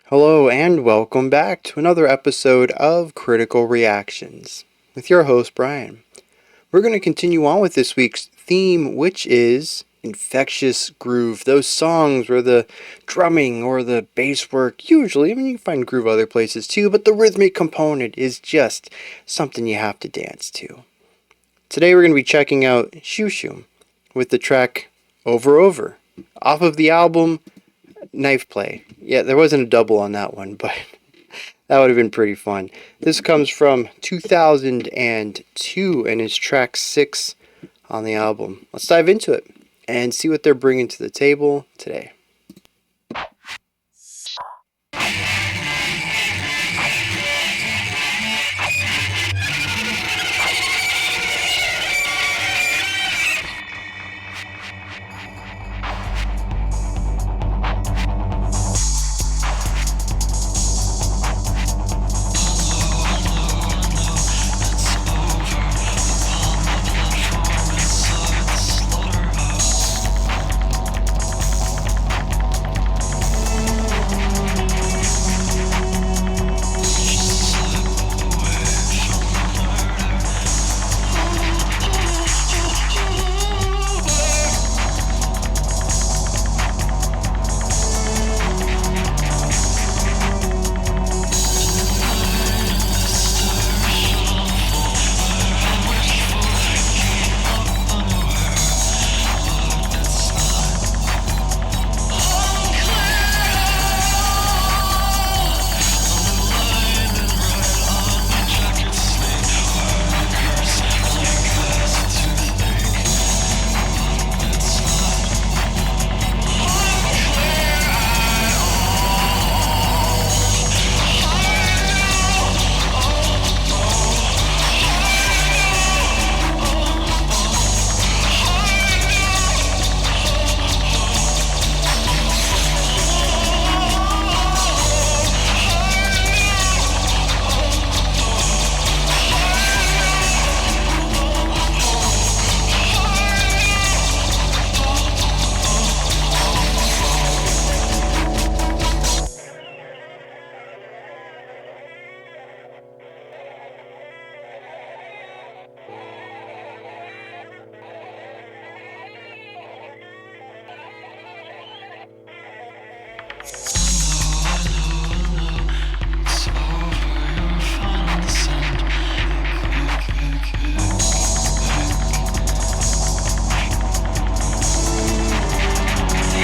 Hello, and welcome back to another episode of Critical Reactions with your host, Bryan. We're going to continue on with this week's theme, which is infectious groove. Those songs where the drumming or the bass work, usually, you can find groove other places too, but the rhythmic component is just something you have to dance to. Today we're going to be checking out Xiu Xiu with the track Over Over off of the album Knife Play. Yeah, there wasn't a double on that one, but that would have been pretty fun. This comes from 2002 and is track 6 on the album. Let's dive into it and see what they're bringing to the table today.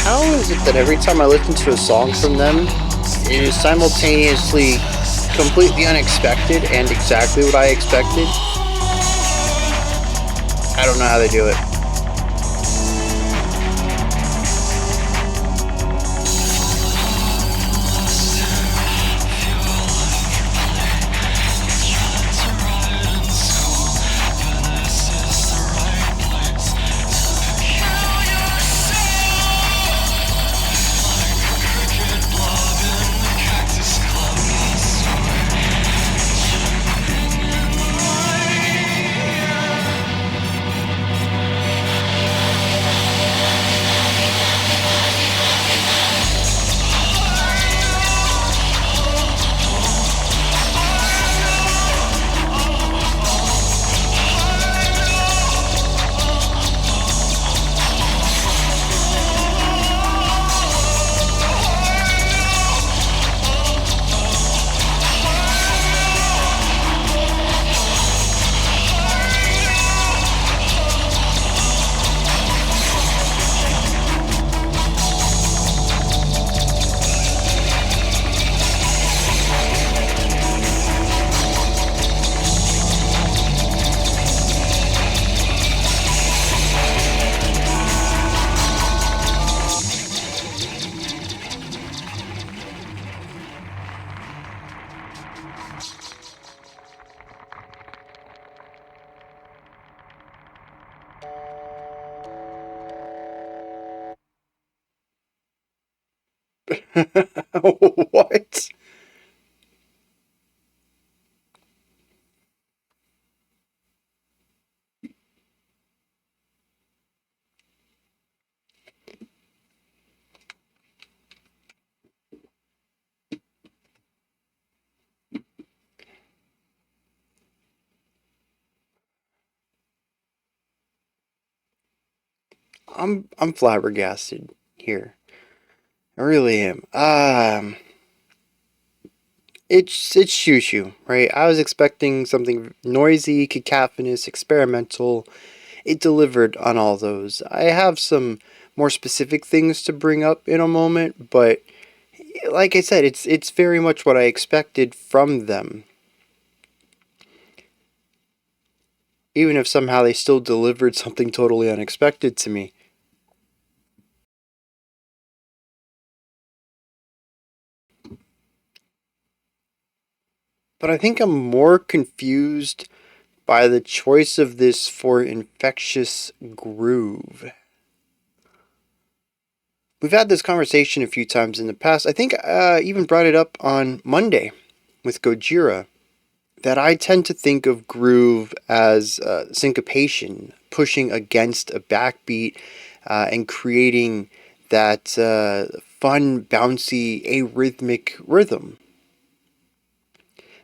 How is it that every time I listen to a song from them, it is simultaneously completely unexpected and exactly what I expected? I don't know how they do it. What? I'm flabbergasted here. I really am. It's Xiu Xiu, right? I was expecting something noisy, cacophonous, experimental. It delivered on all those. I have some more specific things to bring up in a moment, but like I said, it's very much what I expected from them. Even if somehow they still delivered something totally unexpected to me. But I think I'm more confused by the choice of this for infectious groove. We've had this conversation a few times in the past. I think I even brought it up on Monday with Gojira, that I tend to think of groove as syncopation, pushing against a backbeat and creating that fun, bouncy, arrhythmic rhythm.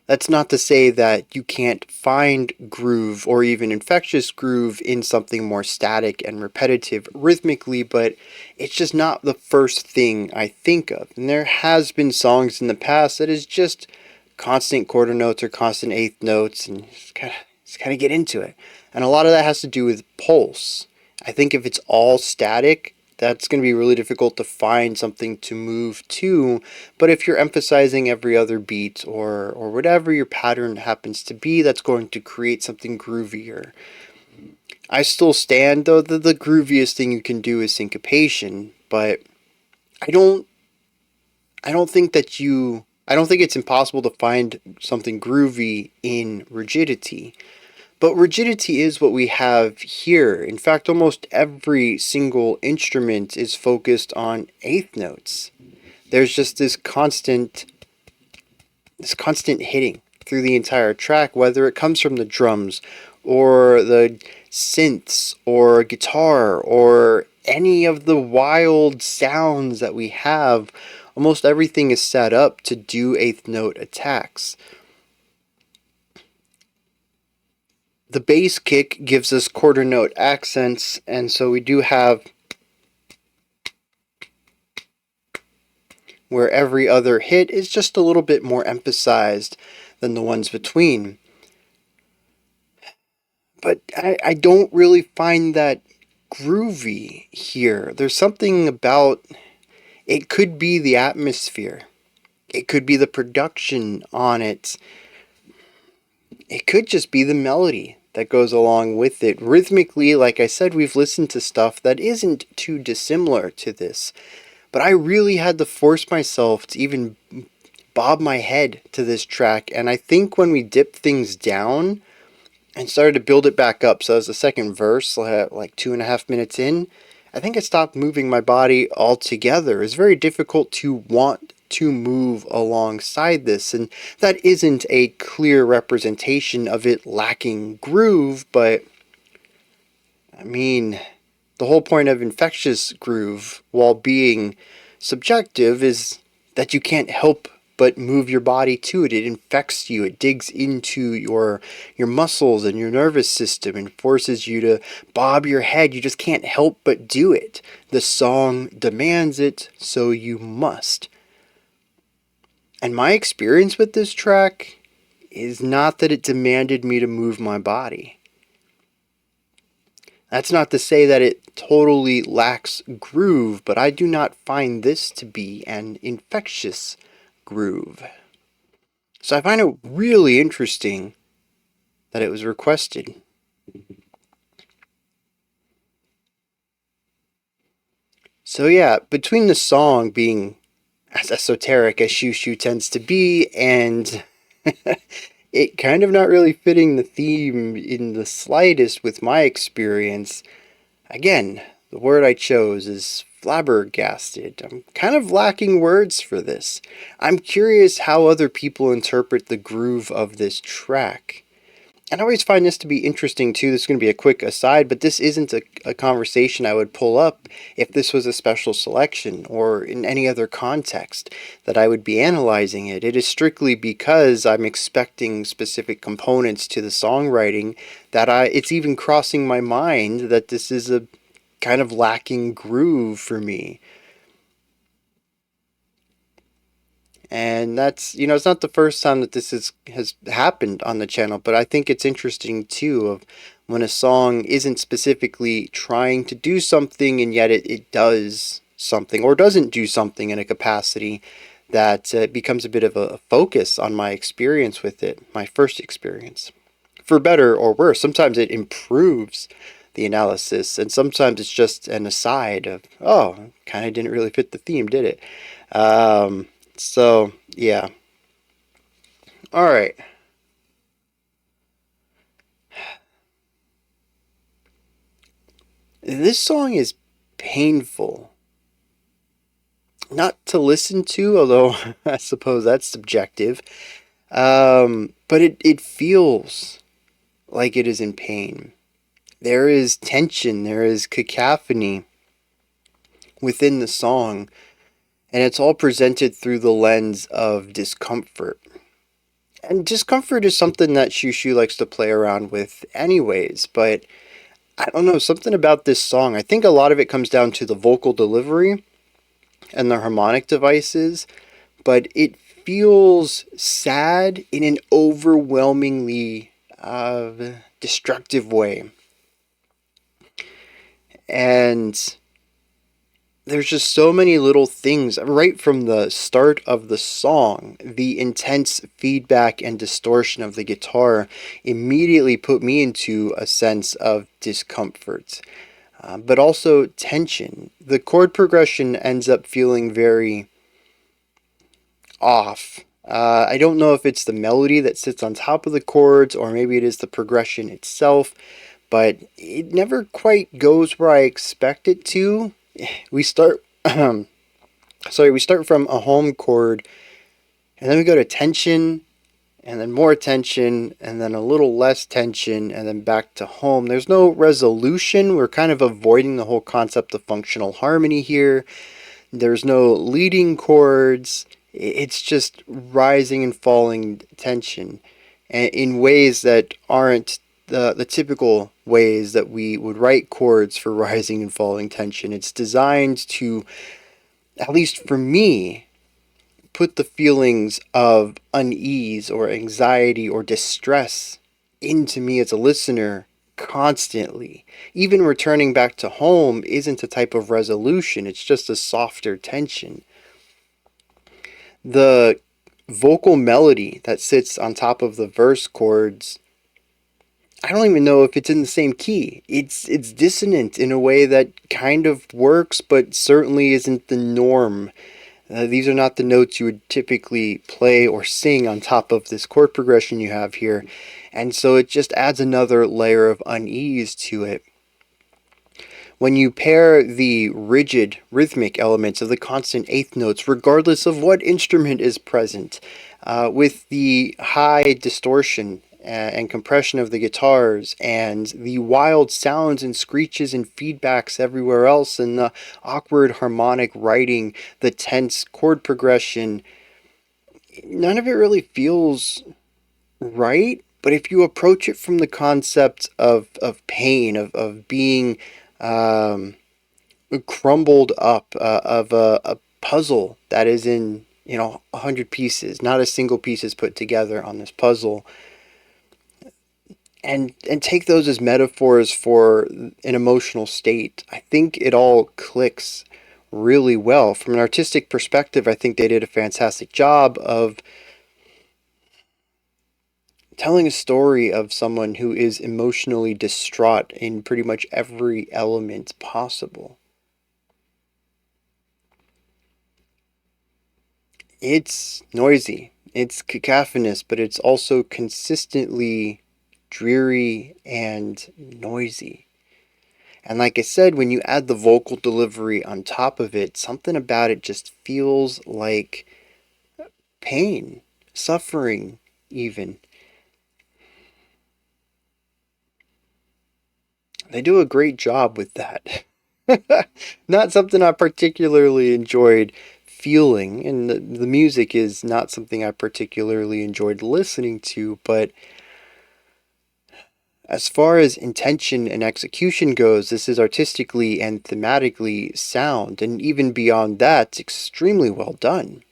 That's not to say that you can't find groove or even infectious groove in something more static and repetitive rhythmically, but it's just not the first thing I think of. And there has been songs in the past that is just constant quarter notes or constant eighth notes, and just kind of get into it. And a lot of that has to do with pulse. I think if it's all static, that's going to be really difficult to find something to move to. But if you're emphasizing every other beat or whatever your pattern happens to be, that's going to create something groovier. I still stand though that the grooviest thing you can do is syncopation, but I don't I don't think that you I don't think it's impossible to find something groovy in rigidity. But rigidity is what we have here. In fact, almost every single instrument is focused on eighth notes. There's just this constant hitting through the entire track, whether it comes from the drums or the synths or guitar or any of the wild sounds that we have. Almost everything is set up to do eighth note attacks. The bass kick gives us quarter note accents, and so we do have where every other hit is just a little bit more emphasized than the ones between. But I don't really find that groovy here. There's something about it. Could be the atmosphere, it could be the production on it, it could just be the melody that goes along with it. Rhythmically, like I said, we've listened to stuff that isn't too dissimilar to this, but I really had to force myself to even bob my head to this track. And I think when we dipped things down and started to build it back up, so that was the second verse, like 2.5 minutes in, I think I stopped moving my body altogether. It's very difficult to want to move alongside this, and that isn't a clear representation of it lacking groove, but I mean, the whole point of infectious groove, while being subjective, is that you can't help but move your body to it. It infects you. It digs into your muscles and your nervous system and forces you to bob your head. You just can't help but do it. The song demands it, so you must. And my experience with this track is not that it demanded me to move my body. That's not to say that it totally lacks groove, but I do not find this to be an infectious groove. So I find it really interesting that it was requested. So yeah, between the song being as esoteric as Xiu Xiu tends to be, and it kind of not really fitting the theme in the slightest with my experience, again, the word I chose is flabbergasted. I'm kind of lacking words for this. I'm curious how other people interpret the groove of this track. And I always find this to be interesting too. This is going to be a quick aside, but this isn't a conversation I would pull up if this was a special selection or in any other context that I would be analyzing it. It is strictly because I'm expecting specific components to the songwriting that it's even crossing my mind that this is a kind of lacking groove for me. And that's, it's not the first time that has happened on the channel, but I think it's interesting too of when a song isn't specifically trying to do something and yet it does something or doesn't do something in a capacity that becomes a bit of a focus on my experience with it, my first experience. For better or worse, sometimes it improves the analysis, and sometimes it's just an aside of, oh, kind of didn't really fit the theme, did it? So, yeah. All right. This song is painful. Not to listen to, although I suppose that's subjective. But it feels like it is in pain. There is tension, there is cacophony within the song, and it's all presented through the lens of discomfort. And discomfort is something that Xiu Xiu likes to play around with, anyways, but I don't know, something about this song. I think a lot of it comes down to the vocal delivery and the harmonic devices, but it feels sad in an overwhelmingly destructive way. And there's just so many little things right from the start of the song. The intense feedback and distortion of the guitar immediately put me into a sense of discomfort, but also tension. The chord progression ends up feeling very off. I don't know if it's the melody that sits on top of the chords or maybe it is the progression itself, but it never quite goes where I expect it to. We start we start from a home chord and then we go to tension and then more tension and then a little less tension and then back to home. There's no resolution. We're kind of avoiding the whole concept of functional harmony here. There's no leading chords. It's just rising and falling tension in ways that aren't the typical ways that we would write chords for rising and falling tension. It's designed to, at least for me, put the feelings of unease or anxiety or distress into me as a listener constantly. Even returning back to home isn't a type of resolution, it's just a softer tension. The vocal melody that sits on top of the verse chords, I don't even know if it's in the same key. It's dissonant in a way that kind of works, but certainly isn't the norm. These are not the notes you would typically play or sing on top of this chord progression you have here. And so it just adds another layer of unease to it. When you pair the rigid rhythmic elements of the constant eighth notes, regardless of what instrument is present, with the high distortion and compression of the guitars and the wild sounds and screeches and feedbacks everywhere else and the awkward harmonic writing, the tense chord progression, none of it really feels right. But if you approach it from the concept of pain, of being crumbled up, of a puzzle that is in 100 pieces, not a single piece is put together on this puzzle, and take those as metaphors for an emotional state, I think it all clicks really well. From an artistic perspective, I think they did a fantastic job of telling a story of someone who is emotionally distraught in pretty much every element possible. It's noisy, it's cacophonous, but it's also consistently dreary and noisy. And like I said, when you add the vocal delivery on top of it, something about it just feels like pain, suffering, even. They do a great job with that. Not something I particularly enjoyed feeling, and the music is not something I particularly enjoyed listening to, but As far as intention and execution goes, this is artistically and thematically sound, and even beyond that, extremely well done.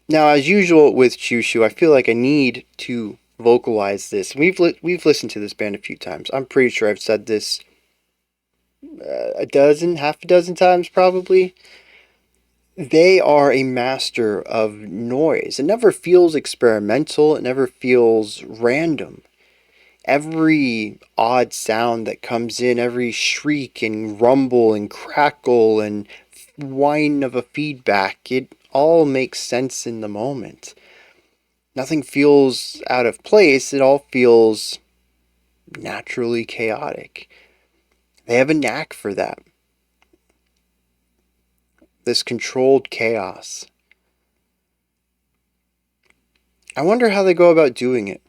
Now, as usual with Xiu Xiu, I feel like I need to vocalize this. We've listened to this band a few times. I'm pretty sure I've said this half a dozen times probably. They are a master of noise. It never feels experimental. It never feels random. Every odd sound that comes in, every shriek and rumble and crackle and whine of a feedback, it all makes sense in the moment. Nothing feels out of place. It all feels naturally chaotic. They have a knack for that. This controlled chaos. I wonder how they go about doing it.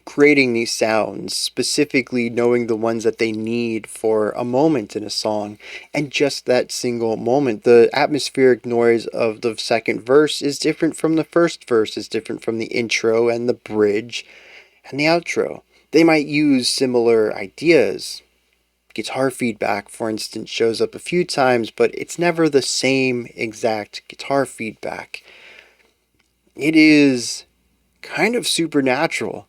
Creating these sounds, specifically knowing the ones that they need for a moment in a song, and just that single moment. The atmospheric noise of the second verse is different from the first verse, is different from the intro and the bridge and the outro. They might use similar ideas. Guitar feedback, for instance, shows up a few times, but it's never the same exact guitar feedback. It is kind of supernatural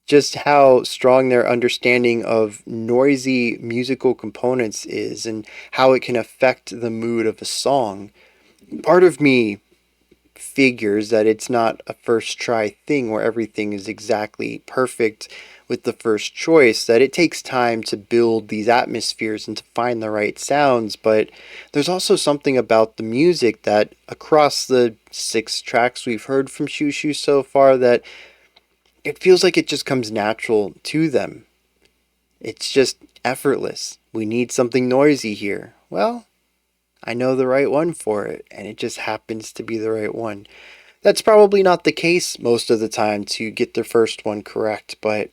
just how strong their understanding of noisy musical components is and how it can affect the mood of a song. Part of me figures that it's not a first try thing where everything is exactly perfect with the first choice, that it takes time to build these atmospheres and to find the right sounds, but there's also something about the music that across the 6 tracks we've heard from Xiu Xiu so far that it feels like it just comes natural to them. It's just effortless. We need something noisy here. Well, I know the right one for it, and it just happens to be the right one. That's probably not the case most of the time to get their first one correct, but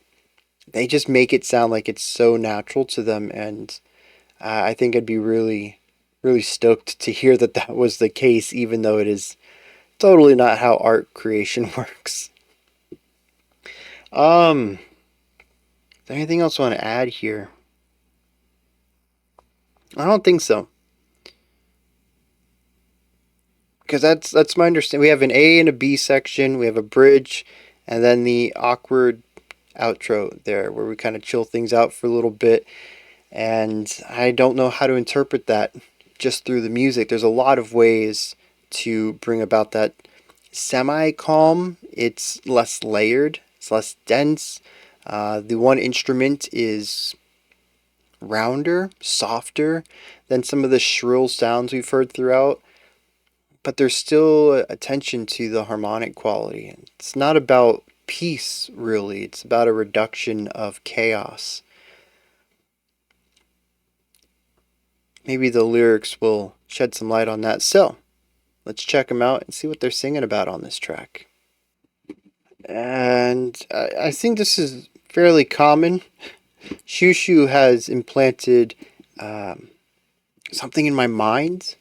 they just make it sound like it's so natural to them, and I think I'd be really, really stoked to hear that that was the case, even though it is totally not how art creation works. Is there anything else I want to add here? I don't think so. Because that's my understanding. We have an A and a B section, we have a bridge, and then the awkward outro there where we kind of chill things out for a little bit. And I don't know how to interpret that just through the music. There's a lot of ways to bring about that semi calm. It's less layered, it's less dense. The one instrument is rounder, softer than some of the shrill sounds we've heard throughout, but there's still attention to the harmonic quality. It's not about peace, really, it's about a reduction of chaos. Maybe the lyrics will shed some light on that. So, let's check them out and see what they're singing about on this track. And I think this is fairly common. Xiu Xiu has implanted something in my mind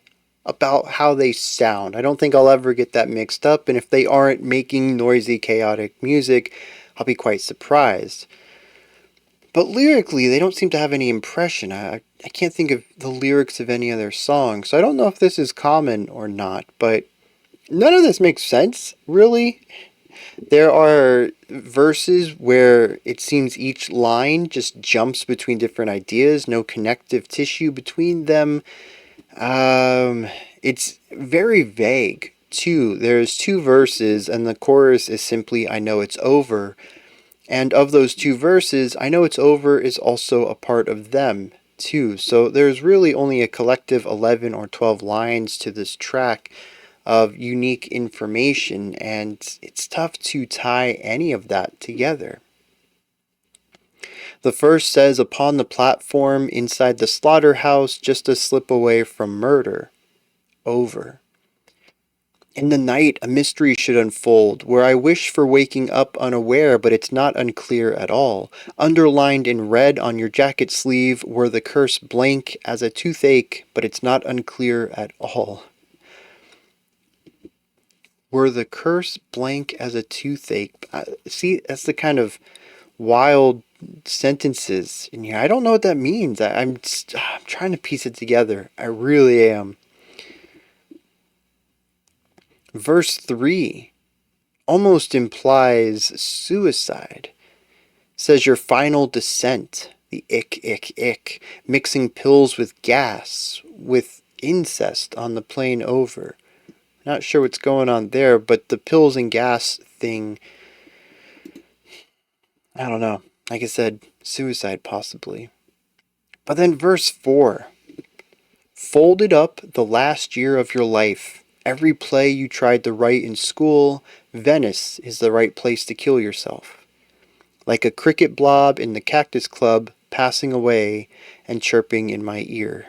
about how they sound. I don't think I'll ever get that mixed up, and if they aren't making noisy, chaotic music, I'll be quite surprised. But lyrically, they don't seem to have any impression. I can't think of the lyrics of any of their songs, so I don't know if this is common or not, but none of this makes sense, really. There are verses where it seems each line just jumps between different ideas, no connective tissue between them. It's very vague, too. There's 2 verses, and the chorus is simply, I know it's over. And of those 2 verses, I know it's over is also a part of them, too. So there's really only a collective 11 or 12 lines to this track of unique information, and it's tough to tie any of that together. The first says, upon the platform inside the slaughterhouse, just a slip away from murder. Over. In the night, a mystery should unfold, where I wish for waking up unaware, but it's not unclear at all. Underlined in red on your jacket sleeve were the curse blank as a toothache, but it's not unclear at all. Were the curse blank as a toothache? See, that's the kind of wild sentences in here. I don't know what that means. I'm trying to piece it together. I really am. Verse 3 almost implies suicide. Says your final descent, the ick, ick, ick, mixing pills with gas, with incest on the plane over. Not sure what's going on there, but the pills and gas thing, I don't know. Like I said, suicide possibly. But then verse 4. Folded up the last year of your life. Every play you tried to write in school, Venice is the right place to kill yourself. Like a cricket blob in the Cactus Club, passing away and chirping in my ear.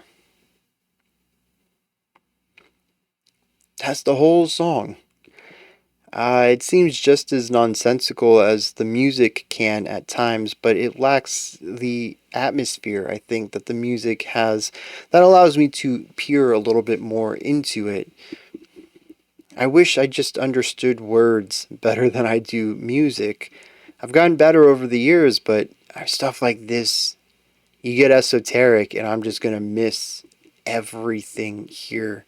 That's the whole song. It seems just as nonsensical as the music can at times, but it lacks the atmosphere, I think, that the music has that allows me to peer a little bit more into it. I wish I just understood words better than I do music. I've gotten better over the years, but stuff like this, you get esoteric, and I'm just going to miss everything here.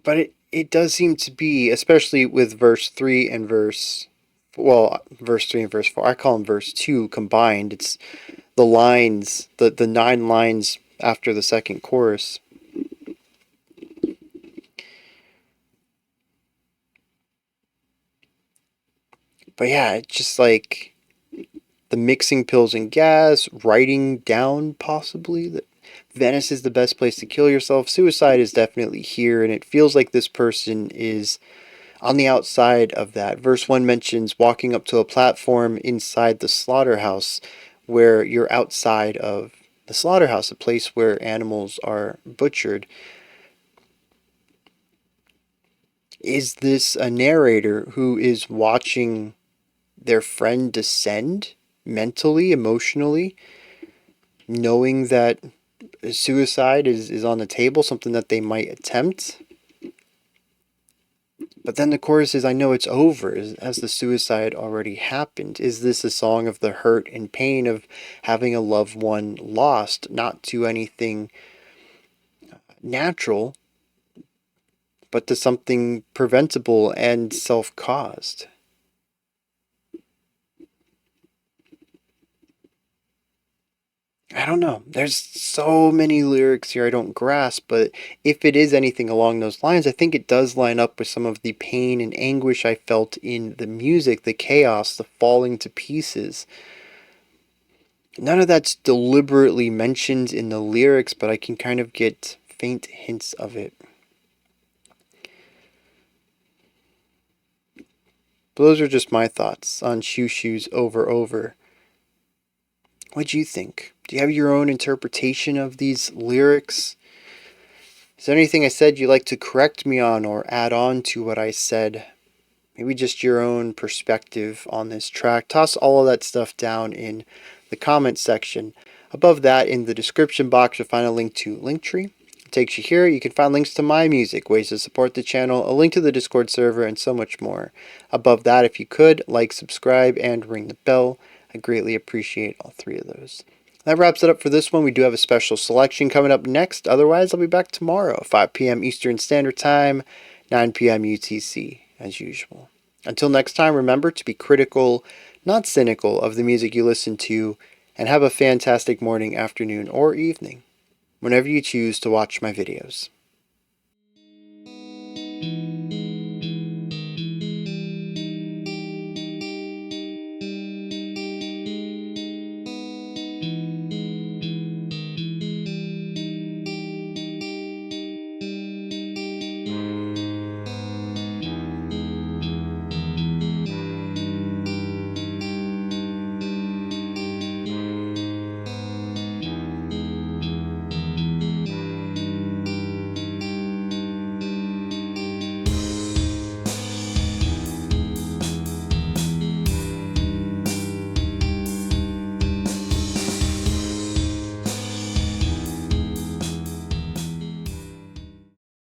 But it does seem to be, especially with verse 3 and verse 4, I call them verse 2 combined. It's the lines, the 9 lines after the second chorus. But yeah, it's just like the mixing pills and gas, writing down possibly that Venice is the best place to kill yourself. Suicide is definitely here, and it feels like this person is on the outside of that. Verse 1 mentions walking up to a platform inside the slaughterhouse, where you're outside of the slaughterhouse, a place where animals are butchered. Is this a narrator who is watching their friend descend mentally, emotionally, knowing that suicide is on the table, something that they might attempt? But then the chorus is, I know it's over, as the suicide already happened. Is this a song of the hurt and pain of having a loved one lost, not to anything natural, but to something preventable and self-caused? I don't know. There's so many lyrics here I don't grasp, but if it is anything along those lines, I think it does line up with some of the pain and anguish I felt in the music, the chaos, the falling to pieces. None of that's deliberately mentioned in the lyrics, but I can kind of get faint hints of it. But those are just my thoughts on Xiu Xiu's Over Over. What do you think? Do you have your own interpretation of these lyrics? Is there anything I said you'd like to correct me on or add on to what I said? Maybe just your own perspective on this track. Toss all of that stuff down in the comments section. Above that, in the description box, you'll find a link to Linktree. It takes you here. You can find links to my music, ways to support the channel, a link to the Discord server, and so much more. Above that, if you could, like, subscribe, and ring the bell. I greatly appreciate all 3 of those. That wraps it up for this one. We do have a special selection coming up next. Otherwise, I'll be back tomorrow, 5 p.m. Eastern Standard Time, 9 p.m. UTC, as usual. Until next time, remember to be critical, not cynical, of the music you listen to, and have a fantastic morning, afternoon, or evening, whenever you choose to watch my videos.